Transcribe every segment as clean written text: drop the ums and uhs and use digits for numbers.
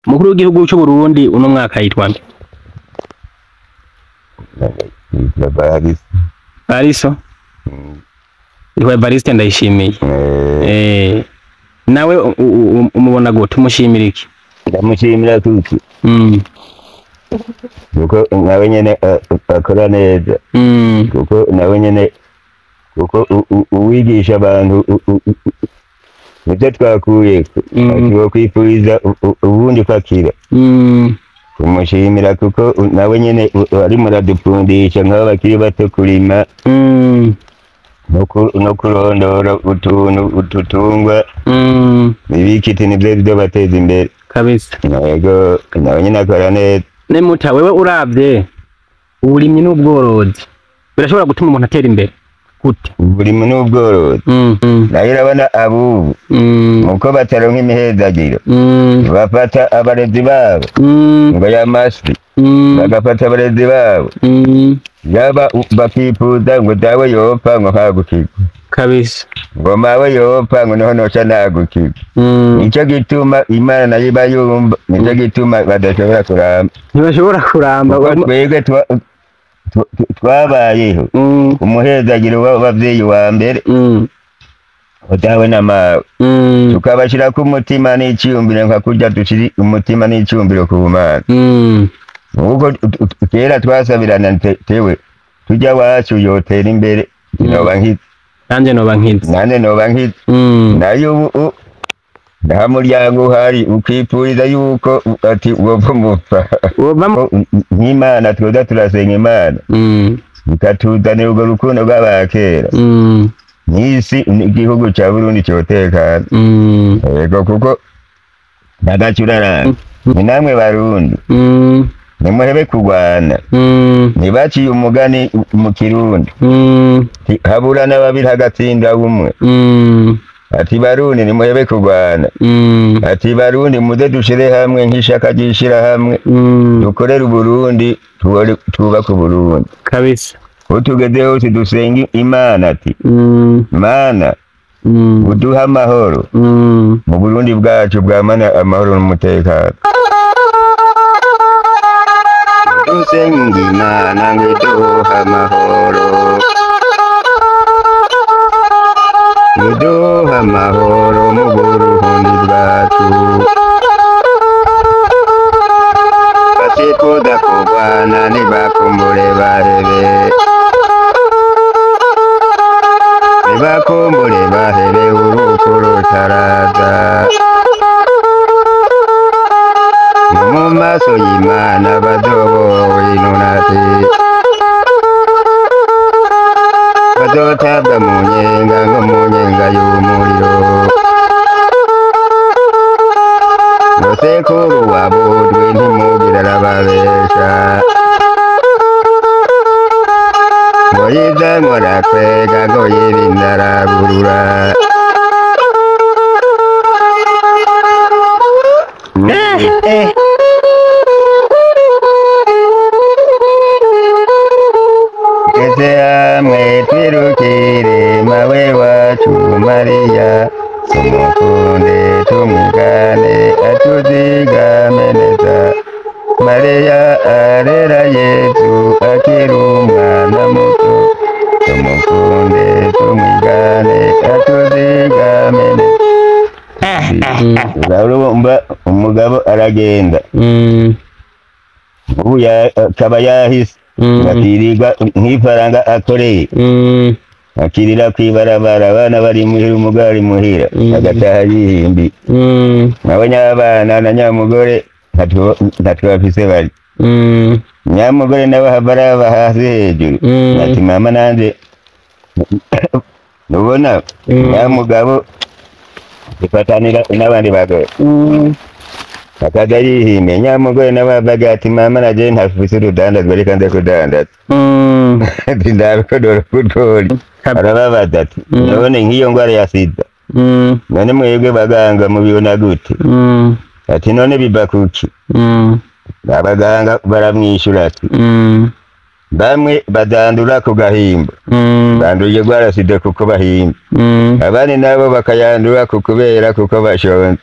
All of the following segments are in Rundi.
Umukuru w'igihugu cy'u Burundi uno mwaka yitwa nde? Bariso. Iwe Evariste Ndayishimiye. Nawe umubona gute umushimira iki? Ndamushimira kuki. Kuko nawe nyene akora neza. Kuko nawe nyene kuko uwigisha abantu nibyo twakuye atiwo kwifuriza ubundi kwakira. Kumushimira kuko nawe nyene ari muradupfundisha nk'abo bakiri bato kurima no kurondora utuntu ututungwa ibikiti nibyo byo bateza imbere kabisa. Yego nawe nyene akora neza. Nemuta wewe uravye uburimyi n'ubworozi birashobora gutuma umuntu atera imbere gute? Uburimyi n'ubworozi nayo urabona abubu uko bataronka imihezagiro bafata abarezi babo ngo y'amasi bagafata abarezi babo yaba bakifuza ngo dawe yopfa ngo nkagukirwa kabisa, ngo mawe yopfa ngo noho noca nagukirwa. Nico gituma Imana nayo iba yumva, nico gituma badashobora kuramba, ntibashobora kuramba. Twebwe twabayeho umuhezagiro w'abavyeyi wa mbere dawe na mawe tukabashira ku mutima n'iciyumviro nka kurya dushiri umutima n'iciyumviro ku Mana. Ubwo kera twasabirana tewe tujya wacu yotera imbere noba nkitse nanje noba nkitse nayo nta muryango uhari ukipfuriza yuko ati wova mupfa nk'Imana twoza turasenga Imana ikatuzanira urwo rukundo rw'abakera n'isi n'igihugu ca Burundi cyotekana. Yego kuko nagacuraranga ni namwe Barundi nimuhebe kurwana ntibaciye umugani mu Kirundi haburana babiri hagatsinda umwe. Ati Barundi nimuhebe kurwana, ati Barundi muze dushire hamwe nk'ishaka ryishira hamwe dukorera Uburundi twubaka Uburundi kabisa. utugeze hose dusenga Imana ati Mana uduha amahoro mu Burundi bwacu bwamana amahoro n'umutekano. Dusenga Imana ngo iduha amahoro, uduha amahoro mu Burundi bwacu, batikuda kurwana nibakumbure bahebe, nibakumbure bahebe urupfu rutaraza, mu maso y'Imana bazobowe inunati, bazotabwa mu nyenga ngo mu nyenga y'umuriro, ngo sekuru wabudwe ntimugira arababesha, ngo yiza murakwega ngo yirinda araburura. Kese hamwe twirukire mawe wacu Mariya, tumukunde tumwigane atuzigame neza. Mariya arera Yesu akiri umwana muto, tumukunde tumwigane atuzigame neza. Urumva umugabo aragenda ubu akaba yahise akirirwa nk'ifaranga akoreye akirira kwibarabara, abana bari muhira umugabo ari muhira agataha yihimbi, nabonye abana na nyamugore ntatwe bafise bari nyamugore nawe habaraba hasi hejuru ati mama nanje nubona nyamugabo ifatanira n'abandi bagore akaja yihimye, nyamugore nababaga ati mama naje ntafise urudandazwa reka nze kudandaza ati ndarukodora kutori. Arababaza ati none nk'iyo ngwara ya sida none mwebwe baganga mubibona gute? Ati none biva kuki? Abaganga baramwishyura ati bamwe badandura ku gahimba, banduje gwara sida kuko bahimba, abandi nabo bakayandura kukubera kuko bashonze.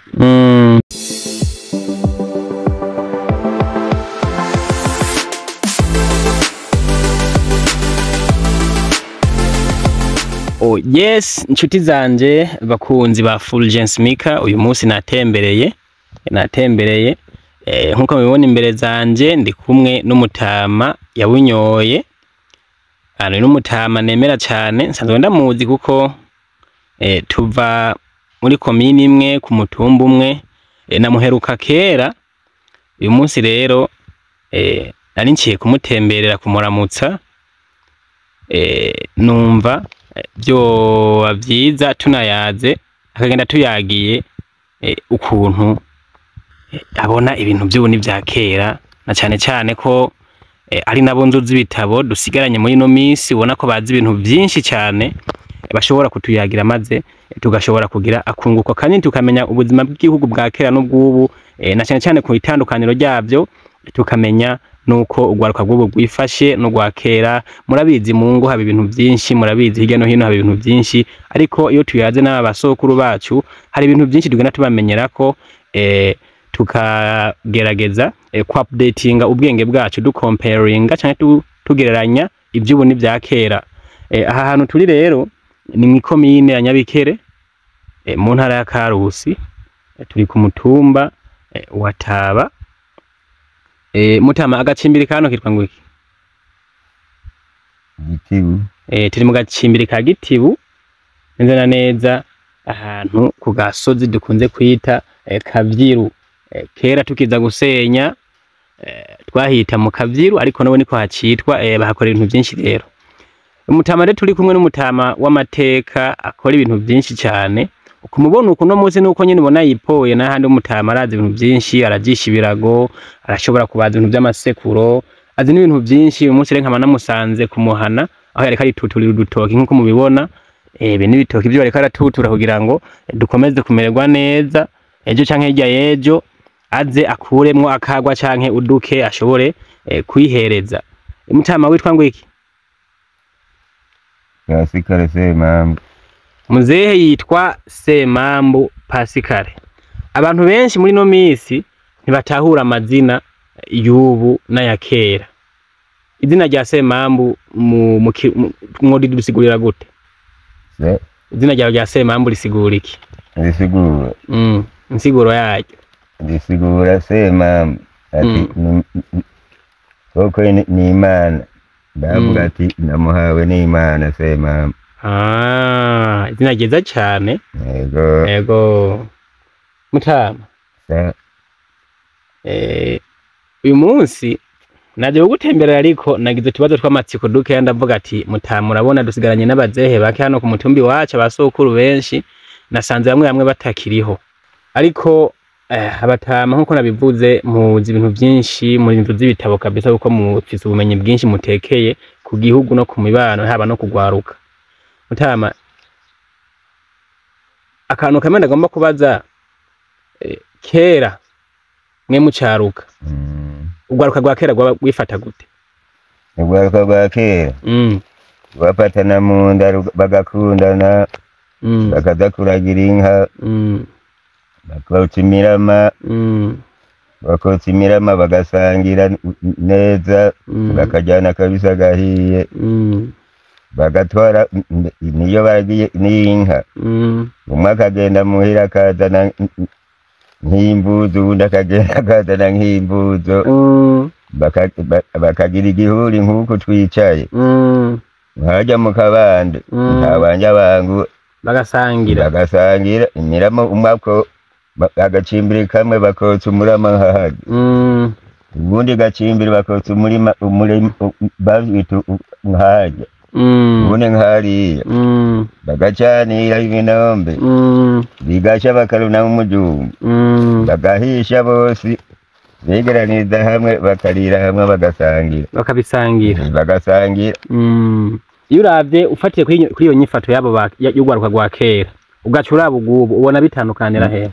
Yes, inshuti zanje bakunzi ba Fulgence Mika, uyu munsi natembereye nkuko mubibona imbere zanje ndi kumwe n'umutama yabunyoye. Ano n'umutama nemera cyane, nsanzwe ndamuzi kuko tuva muri komini imwe ku mutumba umwe, namuheruka kera. Uyu munsi rero nari nciye kumutemberera kumuramutsa, numva byo byiza tunayaze akagenda tuyagiye ukuntu abona ibintu by'ubuni bya kera, na cyane cyane ko ari nabo nzu z'ibitabo dusigaranye muri no minsi, ubona ko bazi ibintu byinshi cyane bashobora kutuyagira, maze tugashobora kugira akunguko kandi tukamenya ubuzima bw'igihugu bwa kera n'ubwubu, na cyane cyane ku itandukaniro ryabyo, tukamenya nuko ugwaruka rw'ubu rwifashe no gwa kera. Murabizi mu ngo haba ibintu byinshi, murabizi hirya no hino haba ibintu byinshi, ariko iyo tuyaze n'aba basokuru bacu hari ibintu byinshi tugenda tubamenyera ko tukagerageza ku updatinga ubwenge bwacu, du comparinga cyane tugereranya iby'ubu ni bya kera. Aha hantu turi rero ni mu komine ya Nyabikere, mu ntara ya Karusi, turi ku mutumba wa Taba. Mutama, agacimbiri kano kitwa ngwiki? Gitibu. Turi mu gacimbiri ka Gitibu, neza na neza ahantu ku gasozi dukunze kwita Kavyiru. Kera tukiza gusenya twahita mu Kavyiru, ariko nabo niko hacitwa, bahakora ibintu byinshi rero. Umutama rero turi kumwe n'umutama w'amateka akora ibintu byinshi cyane. Ukumubona uko no munsi nuko nyine ubona yipoye, n'ahandi umutama arazi ibintu byinshi, arajisha ibirago, arashobora kubaza ibintu by'amasekuro, azi n'ibintu byinshi. Uyu munsi rero nkaba namusanze kumuhana aho yareka rituturira udutoki nkuko mubibona. Be n'ibitoki byo bareka ratutura kugira ngo dukomeze kumererwa neza, ejo canke hirya yejo aze akuremwo akagwa canke uduke ashobore kwihereza. Umutama witwa ngwiki? Pascal Semambu. Muzehe yitwa Semambu Pascal. Abantu benshi muri no misi ntibatahura amazina y'ubu n'aya kera. Izina rya Semambu mwodi dusigurira gute? Izina rya Semambu risigura iki? Risigura insiguro yaryo. Risigura Semambu ati koko ni Imana. Ndavuga ati namuhawe n'Imana Semambu. Izina ryiza cyane. Yego. Mutama. Uyu munsi naje gutemberera, ariko nagize tubazo tw'amatsiko duke, ndavuga ati Mutama, urabona dusigaranye n'abazehe bake hano ku mutumbi wacu, abasokuru benshi nasanze bamwe batakiriho, ariko abatama nkuko nabivuze muzi ibintu byinshi, muri inzu z'ibitabo kabisa, kuko mufise ubumenyi bwinshi mutekeye ku gihugu no ku mibano, haba no kugwaruka. Mutama, akantu kamwe ndagomba kubaza, kera mwe mucaruka ugwaruka gwa kera gwifata gute? Ugwaruka gwa kera bafatana mu nda, bagakundana, bakaza kuragira inka, bakotsa imirama, bagasangira neza, bakajyana kabisa gahiye, bagatwara niyo bagiye n'inka. Umwe akagenda muhira akazana nk'imbuzo, undi akagenda akazana nk'imbuzo, bakagira igihuri nk'uko twicaye, nkajya mu kabande ntabanja bangu, bagasangira imirama. Umwako agacimbiri kamwe bakotsa umurama nkahari, ubundi gacimbiri bakotsa umurima babitu nkahajya, ubundi nkahariya, bagacanira ibinombe, bigasha bakaruna umujumba, bagahisha bose, begeraniriza hamwe, bakarira hamwe, bagasangira. Iyo uravye ufatiye kuri iyo nyifato yabo y'ugwaruka gwa kera, ugacura bugubu, ubona bitandukanira he?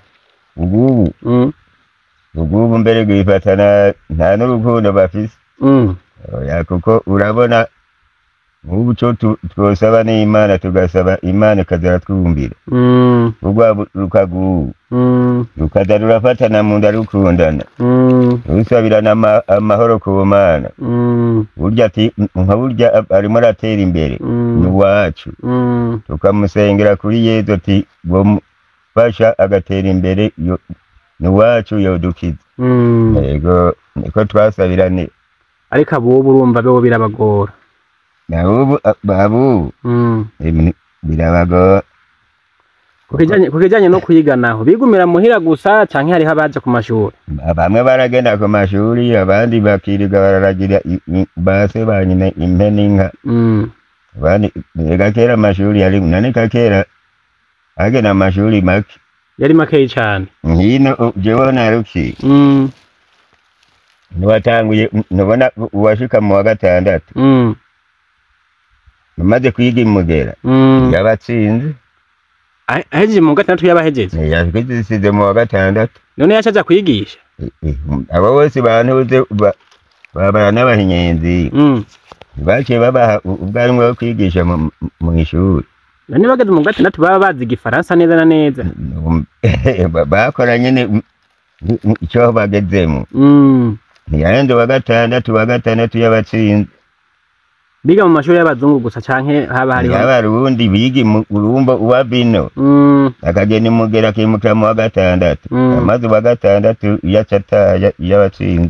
Ugubu mbere gwifatana nta n'urukundo bafise. Kuko urabona nk'ubu cyo twosaba n'Imana, tugasaba Imana ikazara twumvira, urwa rukagubu rukaza rurafatana mu nda rukundana, usabirana amahoro ku Mana burya ati nka burya arimo aratera imbere ni wacu tukamusengera kuri Yezu ati bomufasha agatera imbere ni wacu yodukiza yego niko twasabirane ariko abo urumva bo birabagora nabubu babu birabagora kukijanye no kwiga naho bigumira muhira gusa canke hariho abaje ku mashuri bamwe baragenda ku mashuri abandi bakiriga bararagira base banyine impene inka abandi kera amashuri yari nane kera agena amashuri make yari make cyane hino jewe naruki niwatanguye nubona uwashika mu wa gatandatu maze kwiga imugera yabatsinze ahejeje mu gatandatu yabahejeje yashyize mu wa gatandatu none yacaja kwigisha abo bose bantuze babara n'abahinyenzi baciye babaha ubwarimu bwo kwigisha mu ishuri none bageze mu gatandatu baba bazi igifaransa neza na neza bakora nyene icyo bagezemo ntiyahende wa gatandatu y'abatsinze biga mu mashuri y'abazungu gusa canke haba hariho abarundi bigi mu urumba uwa bino akagenda imugera akimuka mu wa gatandatu amaze wa gatandatu yacata y'abatsinze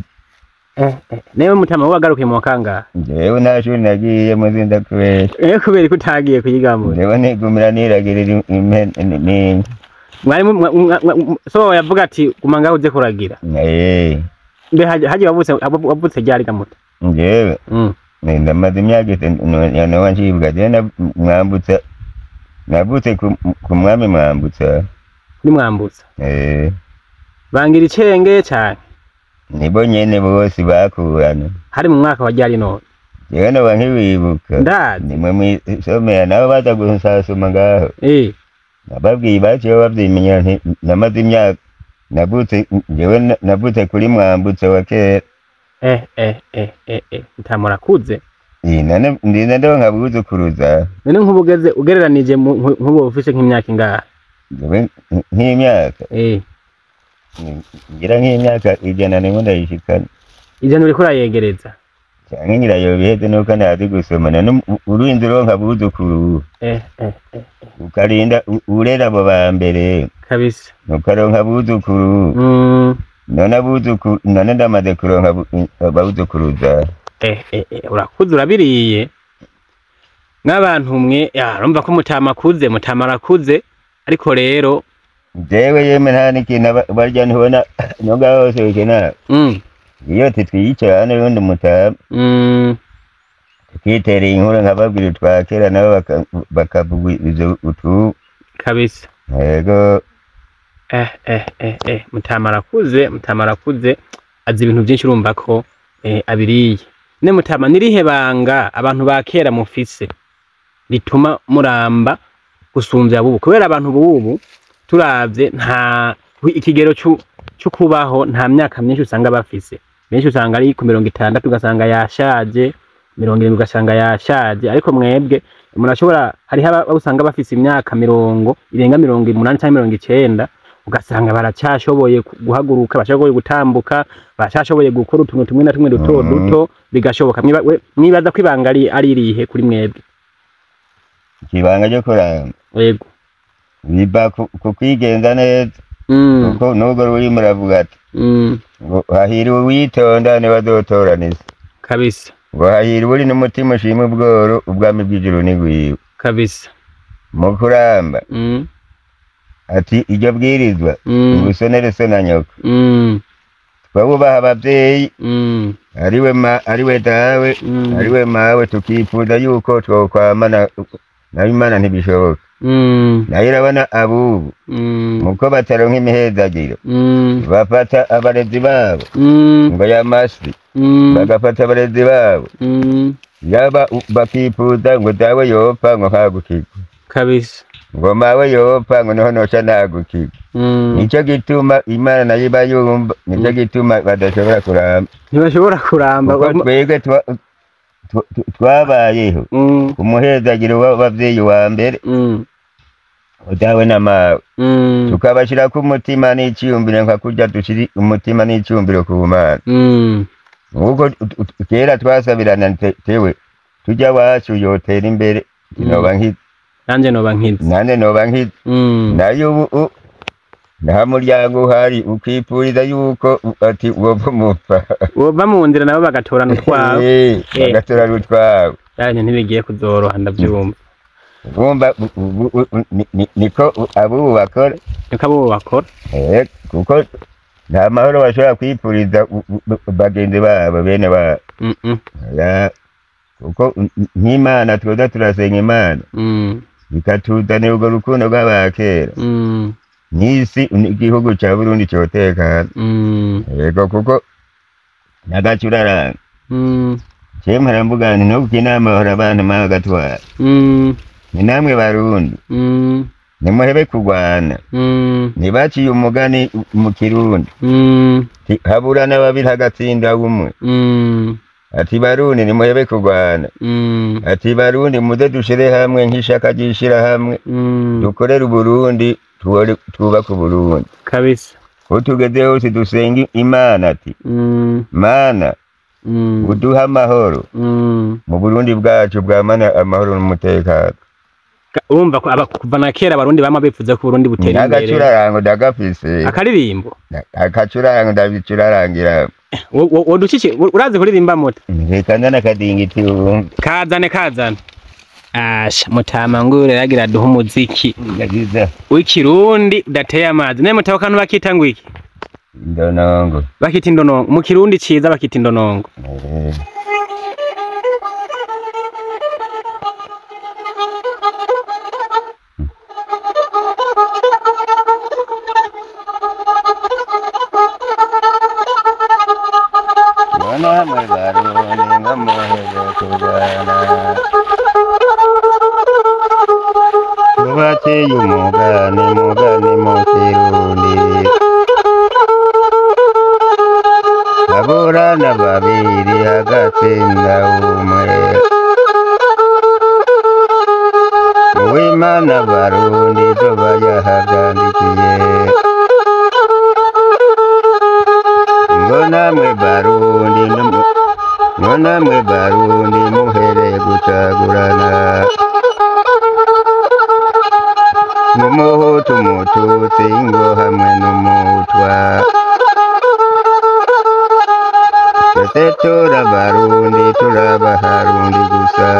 newe mutama wagarukiye mu kangahe jewe nashuri nagiye muzinda kubera kubera ko utagiye kuyigamo jewe nigumira niragirira impene mwari so yavuga ati kumanga uze kuragira mbe haje wavutse ryari gamuta jewe ndamaze imyaka yana wanjibwa je nabutse ku mwami mwambutsa ni mwambutsa bangira icenge cyane nibo nyene bose bakurana hari mu mwaka wa ryari none jewe no bankibibuka ndazi nimwe mwisomera nabo baza gusasuma ngaho nababwiye baciye bavyimenya nti namaze imyaka nabutse kuri mwambutsa wa kera ntamurakuze nane ndina ndo nkabuzukuruza none nk'ubugeze ugereranije nk'ubu ufise nk'imyaka ingahe nk'imyaka ngira nk'imyaka ijana nimwe ndayishikana ijana uriko urayegereza canke nyirayobiheze nuko ntazi gusoma none urinda uronka abuzukuru ukarinda urera abo ba mbere kabisa ukaronka abuzukuru none ndamaze kuronka ababuzukuruza urakuze urabiriye nk'abantu mwe urumva ko mutama arakuze ariko rero jewe yeme nta n'ikintu barya ntibona nubwo hose bikenera iyo titwiyicara hano rundi mutama tukitereye inkuru nkababwira utwakera nabo bakavuga ivyo utu kabisa yego mutama arakuze azi ibintu byinshi urumva ko abiriye ne mutama nirihe banga abantu ba kera mufise rituma muramba gusumvya abubu kubera abantu bubu turavye nta ikigero cyo kubaho nta myaka myinshi usanga bafise benshi usanga ari ku 60 ugasanga yashaje 70 ugasanga yashaje ariko mwebwe murashobora hari haba usanga bafise imyaka 70 irenga 80 cyangwa 90 ugasanga baracyashoboye guhaguruka bashoboye gutambuka bashashoboye gukora utuntu tumwe na tumwe duto bigashoboka mwibaza ko ibanga ari rihe kuri mwebwe ikibanga cyo kuramba yego biba ku kwigenza neza kuko nubwo ruri muravuga ati hahiriwe witonda ne badotoraniza kabisa ngo hahiriwe uri n'umutima ushima ubworo ubwami bw'ijuru ni gwiwe kabisa mu kuramba ati iryo bwirizwa ubusonere so na nyoko twabubaha abavyeyi ariwe dawe ariwe mawe tukifuza yuko twokwamana na Imana ntibishoboka nayo irabona abubu muko bataronka imihezagiro bafata abarezi babo ngo yamasi bagafata abarezi babo yaba bakifuza ngo dawe yopfa ngo nkagukirwa kabisa ngo mawe yopfa ngo noho noca nagukirwa nicyo gituma Imana nayo iba yumva nicyo gituma ntibashobora kuramba kuko twebwe twabayeho umuhezagiro w'abavyeyi wa mbere udawe n'amawe tukabashira ku mutima n'iciyumviro nka kurya dushiri umutima n'iciyumviro ku Mana nuko kera twasabirana tewe tujya wacu yotera imbere noba nkiza nanje noba nkiza nayo ubu nta muryango uhari ukipuriza yuko ati wova mu nzira nabo bagatorana utwawe bagatorana utwawe yanye ntibigiye kuzoroha ndavyumva bumva niko abo bakora kuko nta mahoro bashobora kwipuriza bagenzi babo bene babo kuko nk'Imana twoza turasenga Imana ikatuzanira urwo rukundo rw'abakera n'isi igihugu ca Burundi cotekana yego kuko nagacuraranga cemara mvuga nti no kukinama hora abantu magatwara ni namwe Barundi nimuhebe kurwana ntibaciye umugani mu Kirundi haburana babiri hagatsinda umwe ati Barundi nimuhebe kurwana ati Barundi muze dushire hamwe nk'ishaka ryishira hamwe dukorere Burundi twubaka Burundi kabisa ko tugeze hose dusenga Imana ati Mana uduha amahoro mu Burundi bwacu bwamana amahoro n'umutekano urumva kuva na kera Abarundi bama bifuza ko Burundi butera imbere nagacurarango ndagafise akaririmbo akacurarango ndabicurarangira woducike urazi kuririmba mota rekana nakadingiti kazane asha mutama ngure yagira duha umuziki yagiza w'ikirundi udateye amazi ne mutaho kantu bakita ngo iki indonongo bakita indonongo mu Kirundi ciza bakita indonongo bateye umugani mu Kirundi aburana babiri agatsinda umwe uw'Imana Barundi zoba yahagandikiye ngo namwe Barundi muhere gucagurana n'umuhutu umututsi ngo hamwe n'umutwa twese turabarundi turabaharundi gusa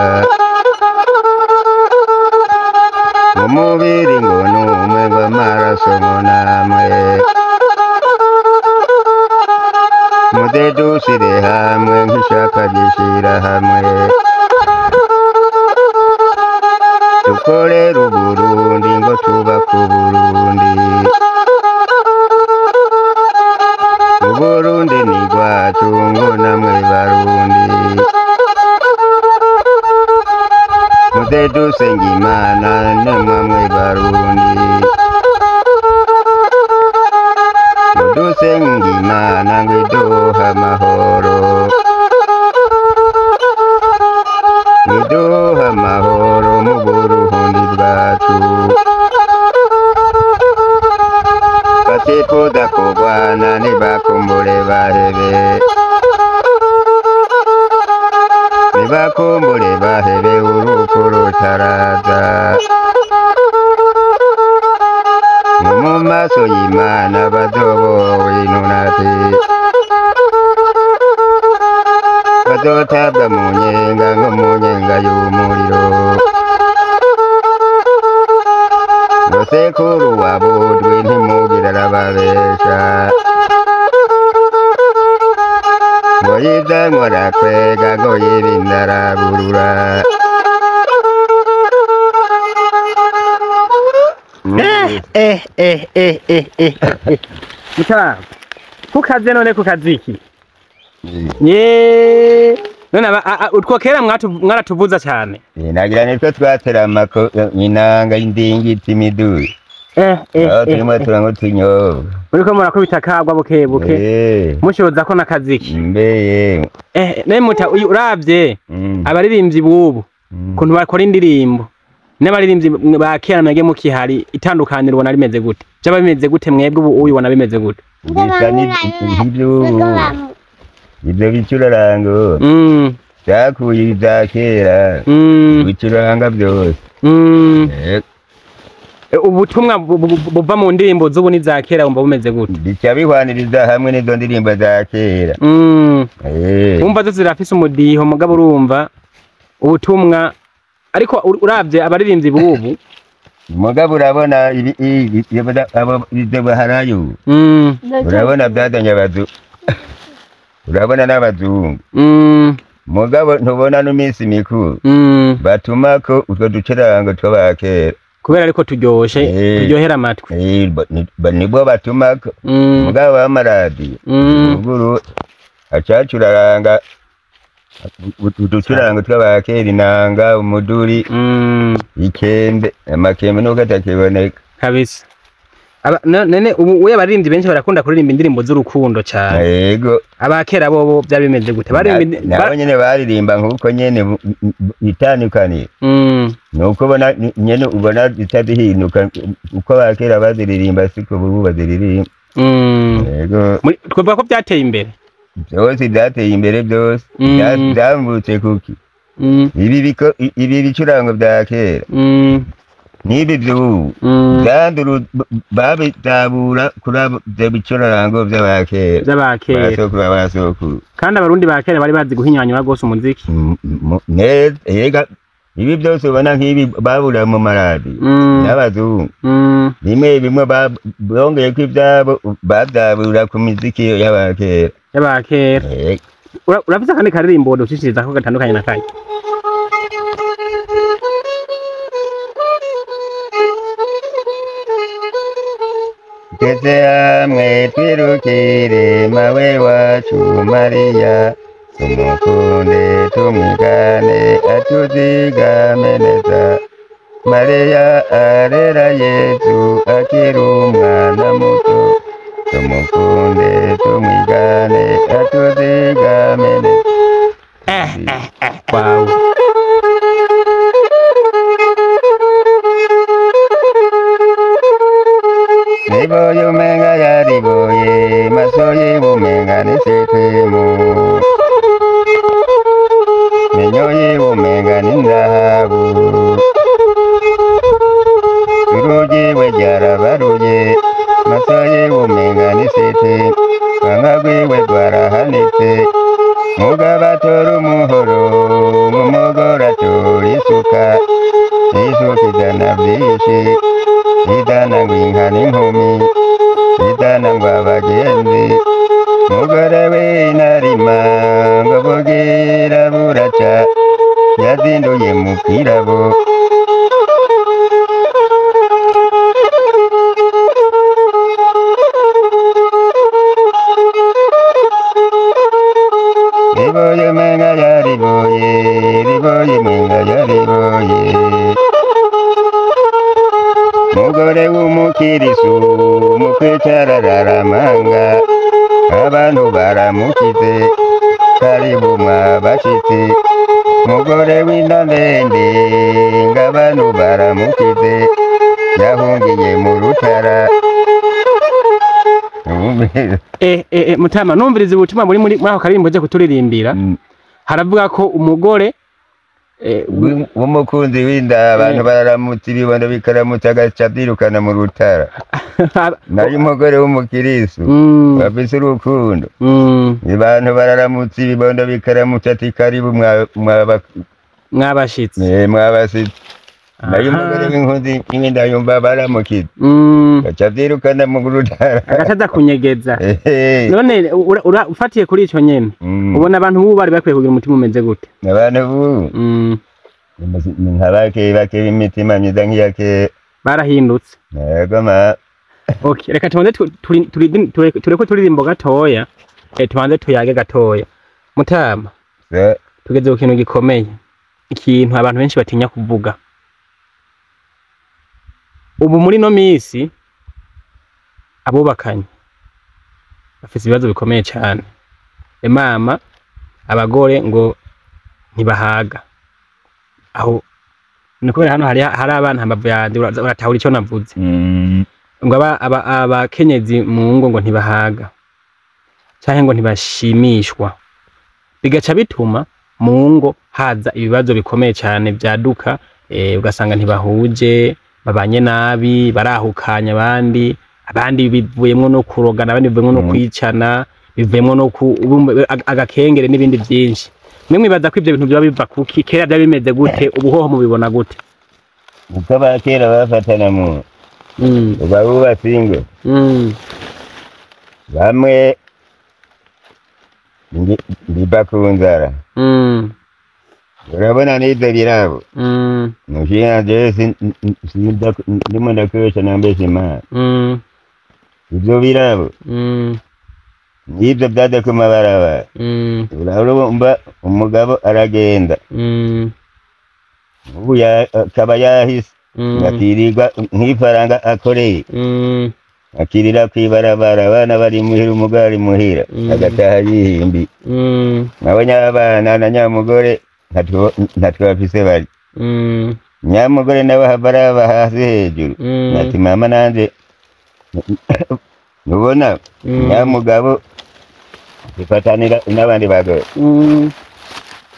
mu mubiri ngo n'umwe w'amaraso ngo namwe muze dushire hamwe nk'ishaka ryishira hamwe dukorere Uburundi ngo twubake Uburundi Uburundi ni rwacu ngo namwe Barundi muze dusenga Imana namwe Barundi dusenga Imana ngo iduhe amahoro iduhe amahoro mu Burundi bwacu batifuza kurwana nibakumbure bahebe urupfu rutaraza mu maso y'Imana bazobowe intunati bazotabwa mu nyenga nko mu nyenga y'umuriro ngo sekuru wabudwe ntimugira arababesha ngo yizanwa arakwega ngo yibinda araburura mutara kukaze none kukaziki none utwo kera mwaratuvuza cyane nagira nitwe twaterama ko inanga y'indingiti imiduri turimo turango tunyobwa uriko murakubita kagwa bukebuke mushoza ko nakaziki mbeye ne muta uravye abaririmbyi bubu kuntu bakora indirimbo n'abaririmbyi ba kera mwege mukihari itandukaniro ubona rimeze gute byaba bimeze gute mwebwe ubu ubona bimeze gute bisa nk'iby'ubu ibyo bicurarango byakuye ibya kera bicuranga byose ubutumwa buva mu ndirimbo z'ubu n'iza kera wumva bumeze gute bica bihwaniriza hamwe n'izo ndirimbo za kera wumva zo zirafise umudiho mugabo urumva ubutumwa ariko uravye abaririmbyi bubu mugabo urabona ibyo baharayo urabona byazanye urabona n'abazungu mugabo ntubona n'iminsi mikuru batumako utwo ducurango tw'abakera kubera ariko turyohera amatwi nibwo batumako mugabo w'amaradiyo muguru acacuranga uducurango tw'abakera inanga umuduri ikembe amakembe nuko atakiboneka kabisa none ubu abaririmbyi benshi barakunda kuririmba indirimbo z'urukundo cyane yego abakera bobo byari bimeze gute nabo nyene baririmba nk'uko nyene bitandukaniye nuko nyene ubona bitadihinduka uko abakera baziririmba siko ubu baziririmba yego twavuga ko byateye imbere byose byateye imbere byose byambutse kuki ibi bicurango bya kera n'ibi by'ubu babitabura kuri ibyo bicurango by'abakera basokuru kandi abarundi ba kera bari bazi guhinyanyura rwose umuziki neza ibi byose ubona nk'ibi babura mu maradiyo n'abazungu bimwe bimwe bongeye ko ibyabo babyabura ku miziki y'abakera urafite akandi karirimbo dushishiriza ko gatandukanye na kanye twese hamwe twirukire mawe wacu Mariya tumukunde tumwigane atuzigame neza Mariya arera Yesu akiri umwana muto tumukunde tumwigane atuzigame neza wow. Riboye umenga yariboye masoye umenga nisitemu menyoye umenga n'inzahabu urugiwe ryarabaruye masoye umenga nisitemu rwangagwiwe rwarahanitse mugabo atora umuhoro umugore atora isuka isuka izana byinshi idana ngo inka n'inkumi idana ngo abagenzi mugore w'intarima ngo bugira buraca yazinduye mu kirabo riboye menga yariboye riboye menga yariboye mugore w'umukirisu mu kwicara araramanga abantu baramukize karibu mwabashitsi mugore w'inda ndende ng'abantu baramukize yahungiye mu rutara Mutama numviriza ubutumwa muri ako karirimbo je kuturirimbira haravuga ko umugore umukunzi w'inda abantu bararamutse ibibondo bikaramutse agaca byirukana mu rutara nari umugore w'umukirisu bafise urukundo abantu bararamutse ibibondo bikaramutse ati karibu mwabashitsi nari umugore w'inkunzi y'inda yumva baramukiza gaca byirukana mu rutara agaca kunyegeza none ufatiye kuri ico nyene ubona abantu bubu bari bakwiye kugira umutima umeze gute abantu bubu ni nka bake b'imitima myiza nk'iya kera barahindutse yego okay reka tubanze tureko turirimbo gatoya tubanze tuyage gatoya Mutama tugeze ku kintu gikomeye ikintu abantu benshi batinya kuvuga ubu muri no misi abubakanye bafite ibibazo bikomeye cyane mama abagore ngo ntibahaga aho ni kubera hano hari abana hambavu yandi uratahura icyo navuze ngo abakenyezi mu ngo ntibahaga cyangwa ngo ntibashimishwa bigaca bituma mu ngo haza ibibazo bikomeye cyane byaduka ugasanga ntibahuje babanye nabi barahukanya abandi bivuyemo no kurogana abandi bivuyemo no kwicana bivuyemo no agakengere n'ibindi byinshi mwe mwibaza ko ibyo bintu byaba biva kuki kera byaba bimeze gute ubuhoho mubibona gute uko abakera bafatana mu babubatse ingo bamwe biba ku nzara urabona n'ibyo birabo mushinga jesi ndimo ndakoresha nambesha imana ibyo birabo n'ibyo byajya ku mabarabara urabona umugabo aragenda ubu akaba yahise akirirwa nk'ifaranga akoreye akirira kwibarabara abana bari muhira umugore ari muhira agataha yihimbi nabonye abana na nyamugore ntatwe bafise bari nyamugore nawe habaraba hasi hejuru ati mama nanje nubona nyamugabo zifatanira n'abandi bagore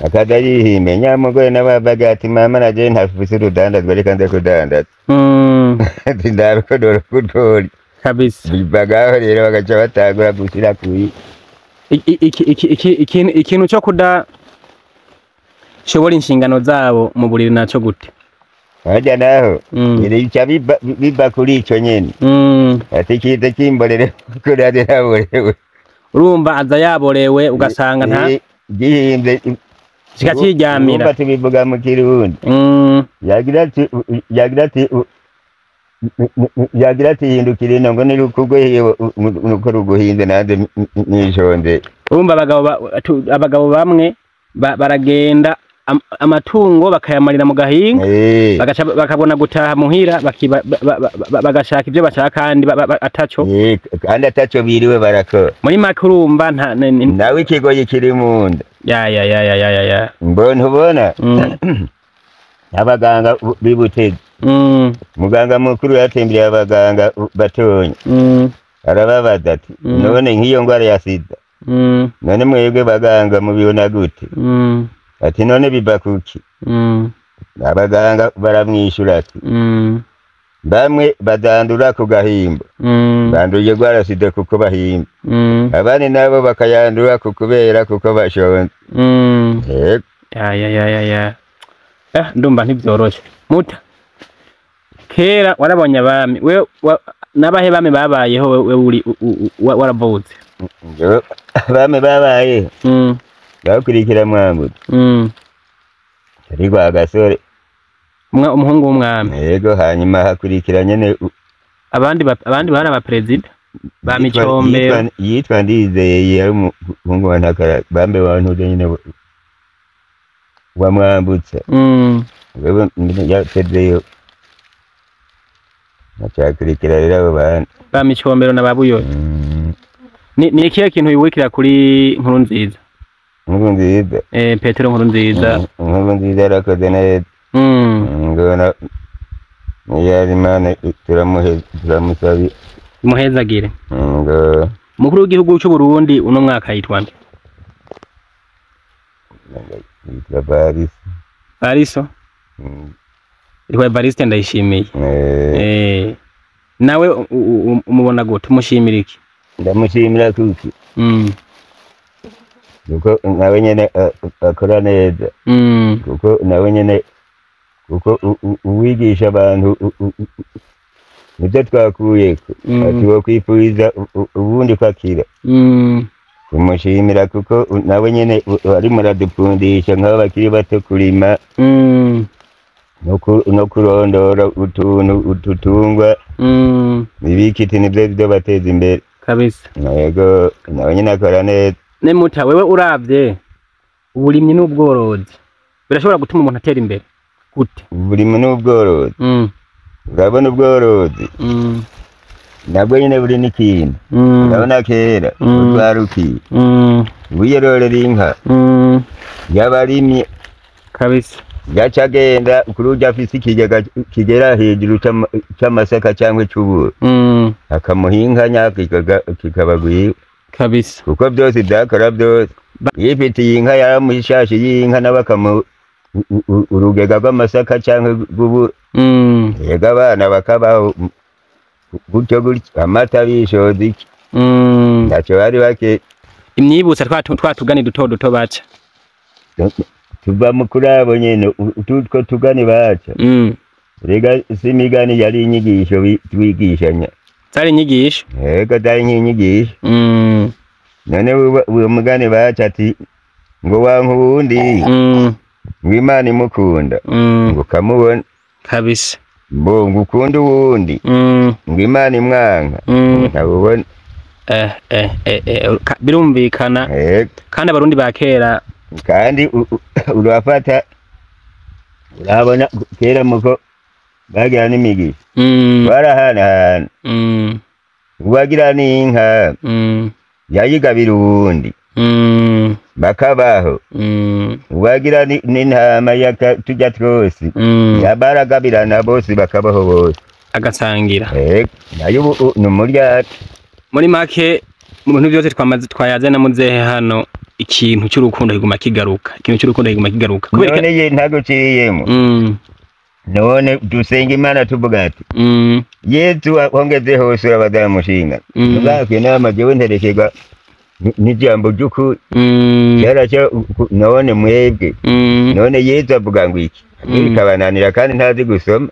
akaza yihimbe nyamugore nawe abaga ati mama naje ntafise urudandazwa reka nze kudandaza ati ndarukodora kudori kabisa bagaho rero bagaca batagura gushyira kuyi ikintu cyo kudashobora inshingano zabo mu buriri nacyo gute hajya naho irica biba kuri icyo nyene ati kize kimborere kuri ade yaborewe urumva aza yaborewe ugasanga nta gihimbye kikakiryamira urumva tubivuga mu kirundi yagira ati hindukira ino ngo nirukugwe nuko ruguhinze nanze nishonze urumva abagabo bamwe baragenda amatungo bakayamarira mu gahinga bakabona gutaha muhira bagashaka ibyo bashaka kandi ataco biriwe barakora muri make urumva nawe ikigoyi kiri mu nda ya mbona ubona abaganga bibuteze muganga mukuru yatembereye abaganga batonya arababaza ati none nk'iyo ngwara ya sida none mwebwe baganga mubibona gute ati none biba kuki abaganga baramwishyura ati bamwe badandura ku gahimba banduye gwara sida kuko bahimba abandi nabo bakayandura kubera kuko bashonze ya ndumva ntibyoroshe muta kera warabonye abami we nabahe bami babayeho we uri waravutse abami babaye bakurikira mwambutse ari kwa gasore umuhungu w'umwami yego hanyuma hakurikira nyene abandi bari abaperezida ba Micombero yitwa Ndizeye yari umuhungu wa Ntakara bambe bantu nyene wa mwambutse wewe yatezeyo nacakurikira rero abo bana ba Micombero na babuyoye ni ikihe kintu wiwikira kuri Nkurunziza Petero Nkurunziza yarakoze neza ngona yari Imana turamusabi muhezagire mukuru w'igihugu cy'u Burundi uno mwaka yitwa nde Bariso Irwa Evariste Ndayishimiye nawe umubona gute umushimira iki ndamushimira kuki kuko nawe nyene akora neza kuko nawe nyene kuko uwigisha abantu nibyo twakuyeko ati wo kwipuriza ubundi kwakira kumushimira kuko nawe nyene ari muradupundisha nk'abo bakiri bato kurima no kurondora ututungwa ibikiti nibyo byo bateza imbere kabisa yego nawe nyene akora neza Nemuta wewe uravye uburimyi n'ubworozi birashobora gutuma umuntu atera imbere gute uburimyi n'ubworozi urabona ubworozi nabwo nyene buri n'ikintu urabona kera utwarukiye wiyororera inka y'abarimyi kabisa yaca agenda kuri urya afise ikigega kigera hejuru c'amasaka cyangwa c'uburo akamuha inka kikabagwiwe kabisa kuko byose byakora byose yifitiye inka yaramuha ishashi y'inka nawe akamuha urugega rw'amasaka cyangwa rw'uburo yega abana bakabaho gutyo gutyo amata bishoza iki ntacyo bari bake imyibutsa twa tugani duto duto baca tuva mu kuri abo nyene utwo tugani baca rega si imigani yari inyigisho twigishanya zari inyigisho yego zari nk'inyigisho none uwo mugani baca ati ngo wanka uwundi ngo Imana imukunda ngo ukamubona kabisa ngo ukunda uwundi ngo Imana imwanka ntabubona birumvikana kandi abarundi ba kera kandi urafata urabona kera muko bagira n'imigisha barahanahana uwagira n'inka yayigabira uwundi bakabaho uwagira n'intama tujya twose yabaragabirana bose bakabaho bose agasangira nayo ni umuryati muri make mu bintu byose twayazana muzehe hano ikintu cy'urukundo kiguma kigaruka none ye ntago kiriyemo none dusenga Imana tuvuga ati Yesu wongeze hose urabadamushinga uzakwe nama jewe nterekerwa n'ijambo ry'ukuri cyaracyo none mwebwe none Yesu avuga ngo iki bikabananira kandi ntazi gusoma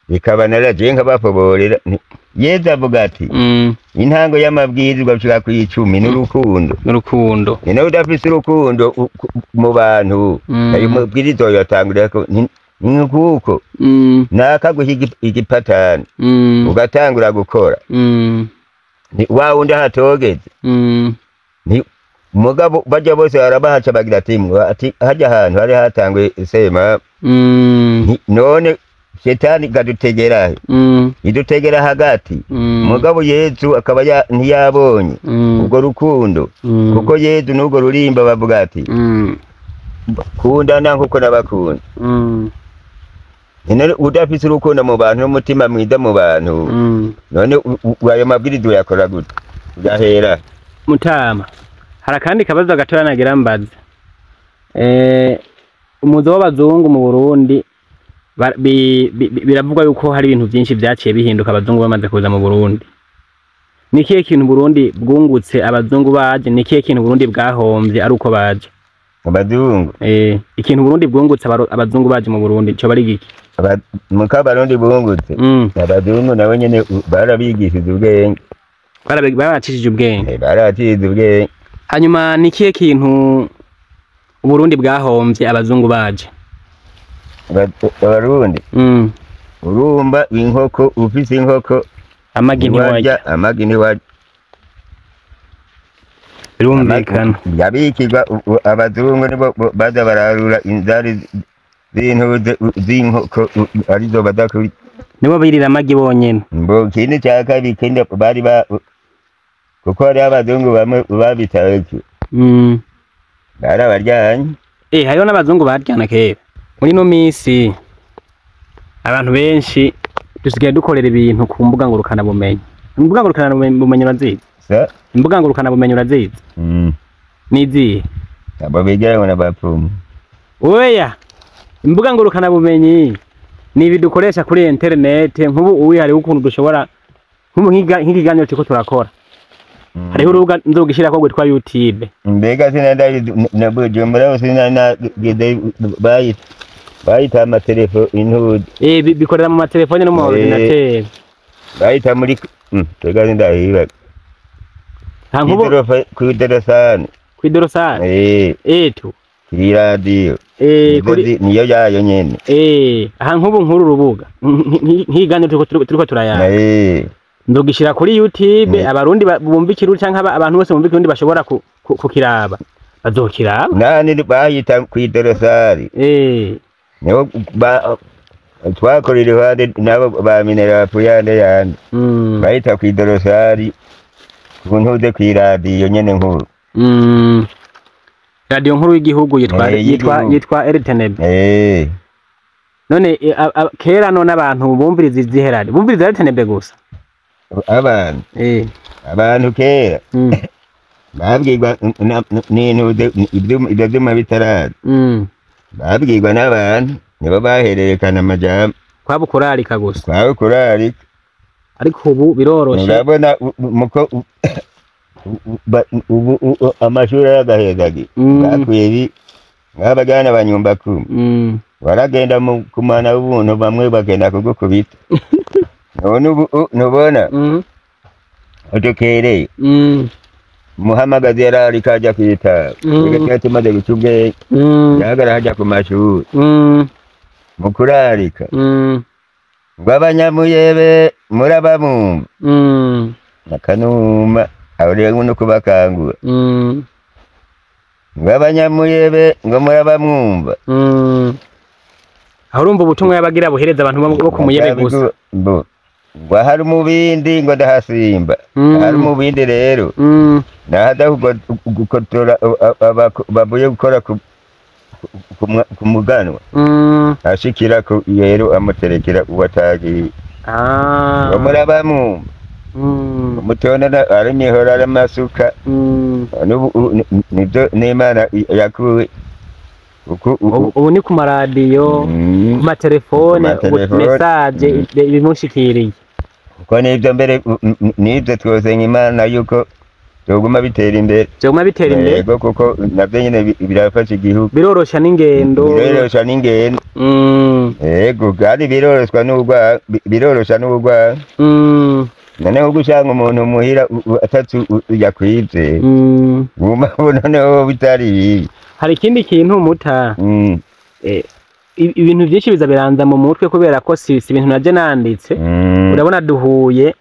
bikabananira je nkabafoborera Yesu avuga ati intango y'amabwirizwa gushika ku 10 n'urukundo ni nawe udafise urukundo mu bantu ayo mabwirizwa yatangurira ko nukuko nakaguha igipatani ugatangura gukora wa wundi hatogeze mugabo bajya bose barabahaca bagira ati hajya ahantu hari hatangwe sema none shetani gadutegera idutegera hagati mugabo Yesu akaba ntiyabonye ubwo rukundo kuko Yesu n'ubwo rurimba bavuga ati kundana nkuko nabakunda none udafise urukundo mu bantu n'umutima mwiza mu bantu none ayo mabwirizwa yakora gute ugahera Mutama hari kandi kabazo gatoya nagira mbaza umuzo w'abazungu mu Burundi biravugwa yuko hari ibintu byinshi byaciye bihinduka abazungu bamaze kuza mu Burundi nikiye kintu Burundi bwungutse abazungu baje nikiye kintu Burundi bwahombye ari uko baje abazungu ikintu Burundi bwungutse abazungu baje mu Burundi cyo bari giki mukabarundi bungutse abazungu nabo nyene barabigishije ubwenge baracishije ubwenge hanyuma nikiye kintu Burundi bwahombye abazungu baje abarundi urumva inkoko ufise inkoko amagi ntiwarya birumvikana yabikirwa abazungu nibo baza bararura inzari z'inkoko arizo badakubita nibo birira amagi bonyene mbo kindi cya kabiri kindi bari kuko hari abazungu bamwe babitaweki barabaryanye hariho n'abazungu baryana kera muri no misi abantu benshi dusigaye dukorera ibintu ku mbuga ngurukana bumenyi imbuga ngurukana bumenyi urazizi imbuga ngurukana bumenyi urazizi nizihe abo bijyanye n'abapfumu oya imbuga ngurukana bumenyi ni ibidukoresha kuri internet nk'ubu uwi hari ukuntu dushobora nk'ikiganiro cyo turakora hariho urubuga nzogishira ko gwitwa YouTube mbega sinanda na Bujumbura hose na bayita amatelefone intude bikorera mu matelefone no mu ordinateur bayita muri mbega ndahiba kwidorosane tu kuri radio niyo yayo nyene aha nk'ubu nkuru rubuga nk'iganiro turiko turayana ndogishira kuri YouTube abarundi bumva ikirundi canke abantu bose bumva ikirundi bashobora kukiraba bazokiraba nani bayita kwidorosari niho twakorera iruhande nabo ba minera puyande yandi bayita kwidorosari kuntuze kwiradiyo nyene nkuru radio nkuru y'igihugu yitwa y'igihugu. yitwa RTNB. None kera none abantu bumviriza izihe radio? Bumviriza RTNB gusa? Abantu abantu kera babwirwa ibyo byuma bitaraza babwirwa n'abantu nibo bahererekana amajambo kwaba kurarika gusa kwaba kurarika ariko ubu biroroshe urabona muko ubu amashuri y'agahegagi bakwiye nk'abagana banyumba kumwe baragenda kumana ubuntu bamwe bagenda kugukubita none ubu nubona udukereye muhamagazi yarari kajya kwitaba ega tumaze gucubwe yagara hajya ku mashuri mu kurarika ngo abanyamuyebe murabamumva akanuma aho rero no kubakangura ngo abanyamuyebe ngo murabamwumva aho urumva ubutumwa yabagira buhereza abantu bo ku muyebe gusa ngo hari umubindi ngo ndahasimba hari umubindi rero nahada gukotora bavuye gukora ku muganwa ashikira ko rero amuterekera uwatagiye ngo murabamwumva umutona ari mihora ari amasuka nibyo n'Imana yakuwe ubu ni ku maradiyo ku matelefone mesaje bimushikiriye kuko nibyo mbere nibyo twosenga Imana yuko byoguma bitera imbere yego kuko nabyo nyine birafasha igihugu birorosha n'ingendo yego kandi birorosha n'ubugwa noneho gushanga umuntu muhira atatu yakwibye noneho bitari hari ikindi kintu muta ibintu byinshi biza biranza mu mutwe kubera ko si ibintu naje nanditse urabona duhuye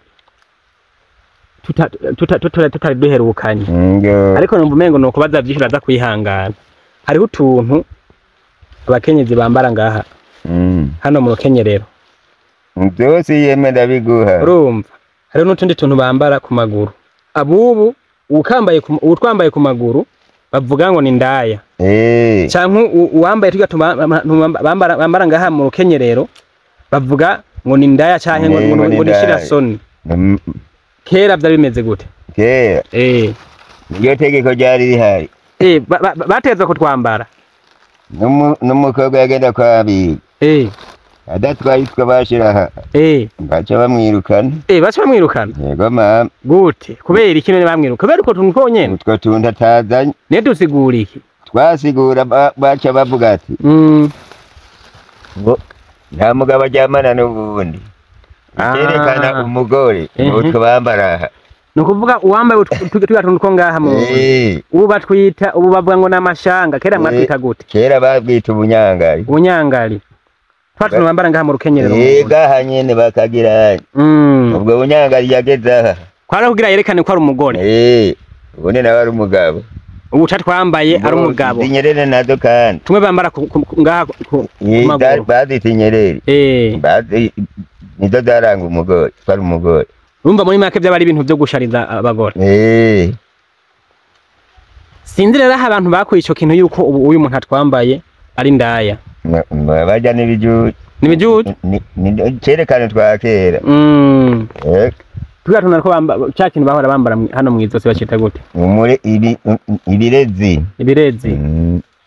tutari duherukanye ariko numva umengo nuko baza byinshi baza kwihangana hariho utuntu abakenyezi bambara ngaha hano mu rukenyerero byose yemera biguha urumva hariho n'utundi tuntu bambara ku maguru abubu utwambaye ku maguru bavuga ngo ni ndaya canke uwambaye tujya bambara ngaha mu rukenyerero bavuga ngo ni ndaya canke ngo ni shirasoni kera byari bimeze gute kera niyo tegeko ryari rihari batezwa kutwambara n'umukobwa yagenda kwabiga adatwaye itwa bashira baca bamwirukana yego mama gute kubera iki none bamwiruka kubera uko tuntu twonyene utwo tuntu atazanye ne dusigura iki twasigura baca bavuga ati ngo nta mugabo ajyamana n'ubundi ikerekana umugore utwo bambara no kuvuga uwambaye twiga tuntu ko ngaha mu ubu batwita ubu bavuga ngo namashanga kera mwatwita gute kera babwita ubunyangari twatu bambara ngaha mu rukenyerero gaha nyene bakagira ubwo bunyangari yageze aha kwara kugira yerekane ko ari umugore ubone nawe ari umugabo ubu twambaye ari umugabo inyerere nazo kandi tumwe bambara ngaha ku maguru bazita inyerere nizo zaranga umugore ari umugore urumva muri make by'abari ibintu byo gushariza abagore sinzi rero abantu bakuye ico kintu yuko ubu uyu muntu atwambaye ari ndaya bajya n'ibijuju cerekane twa kera tuga tunariko cya kintu bahora bambara hano mu izosi bacita gute ibirezi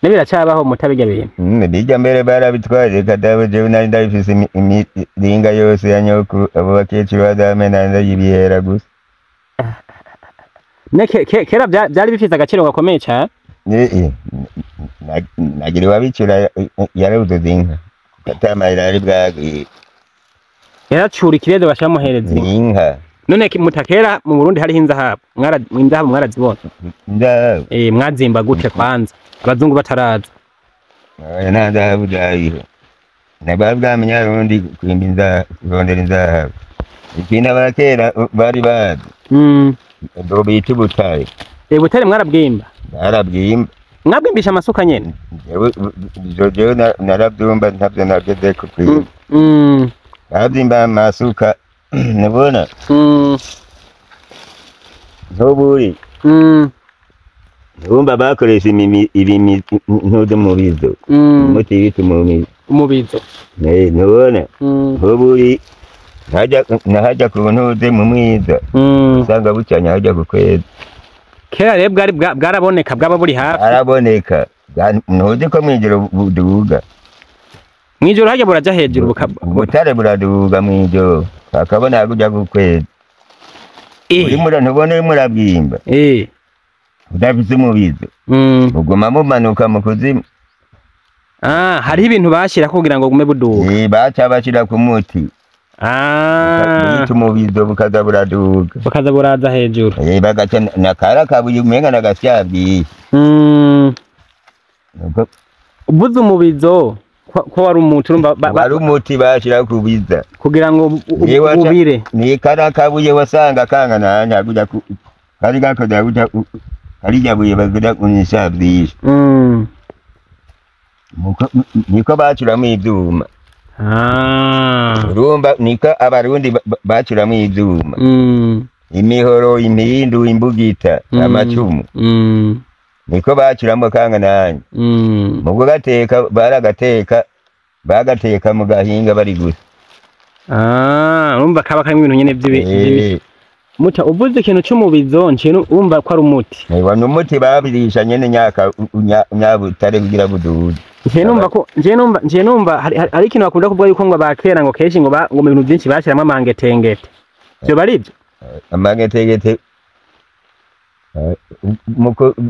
n'ibiracyabaho mutabijya bintu bijya mbere barabitwaje kadawe jewe nari ndabifise imiringa yose ya nyoko abo bakecuru badamena ndayibihera gusa kera byari bifite agaciro gakomeye cyane nagira wabicura yarabuze inka katamarira ari bwagi yaracura ikirezo bashamuhereza inka none mutakera mu Burundi hari inzahabu mwarazibona mwazimba gute kwanza abazungu bataraza nta zahabu zayiho nababwamenya rundi kwimba kurondera inzahabu ikindi abakera bari bazi ubwo bita ubutare butare mwarabwimba mwabwimbisha amasuka nyene jewe narabyumva ntabyo nageze ku kwimba babyimba amasuka nabona ntuburi urumva bakoresha ntuze mubizo umuti bita umubizo ntubona nk'uburi nahajya ku ntuze mu mwiza usanga bucanya hajya ku kwezi kera rero bwaraboneka bwaba buri hafi araboneka ntuzi ko mwijoro buduga mwijoro hajya buraja hejuru ubutare buraduga mwijoro akabona hajya ku kwezi ntubone murabwimba udafise umubizo uguma mumanuka mu kuzimu hariho ibintu bashyira kugira ngo gume buduga baca bashira ku muti bita umubizo bukaza buraduga bukaza buraza hejuru bagaca nakara kabuye umenga nagasyabwiye ubuze umubizo ko wari umuti wari umuti bashira ku biza kugira ngo ubire ni kara kabuye wasanga kangana ntaguja kari gakoda guta kari jabuye bagira kunishabwisha niko bacuramo ivyuma urumva niko abarundi bacuramo ivyuma imihoro impindu imbugita amacumu niko bacuramo kangananya mu kugateka bagateka mu gahinga bari gusa urumva kaba karimo ibintu nyene vy'ibiti muta uvuze ikintu cy'umubizo ncintu urumva ko ari umuti ni umuti babirisha nyene nyabutare kugira budude nje numva hari ikintu bakunda kuvuga yuko ngo bakera ngo kenshi ngo mu bintu byinshi bashyiramo amangetengete byo bari byo amangetengete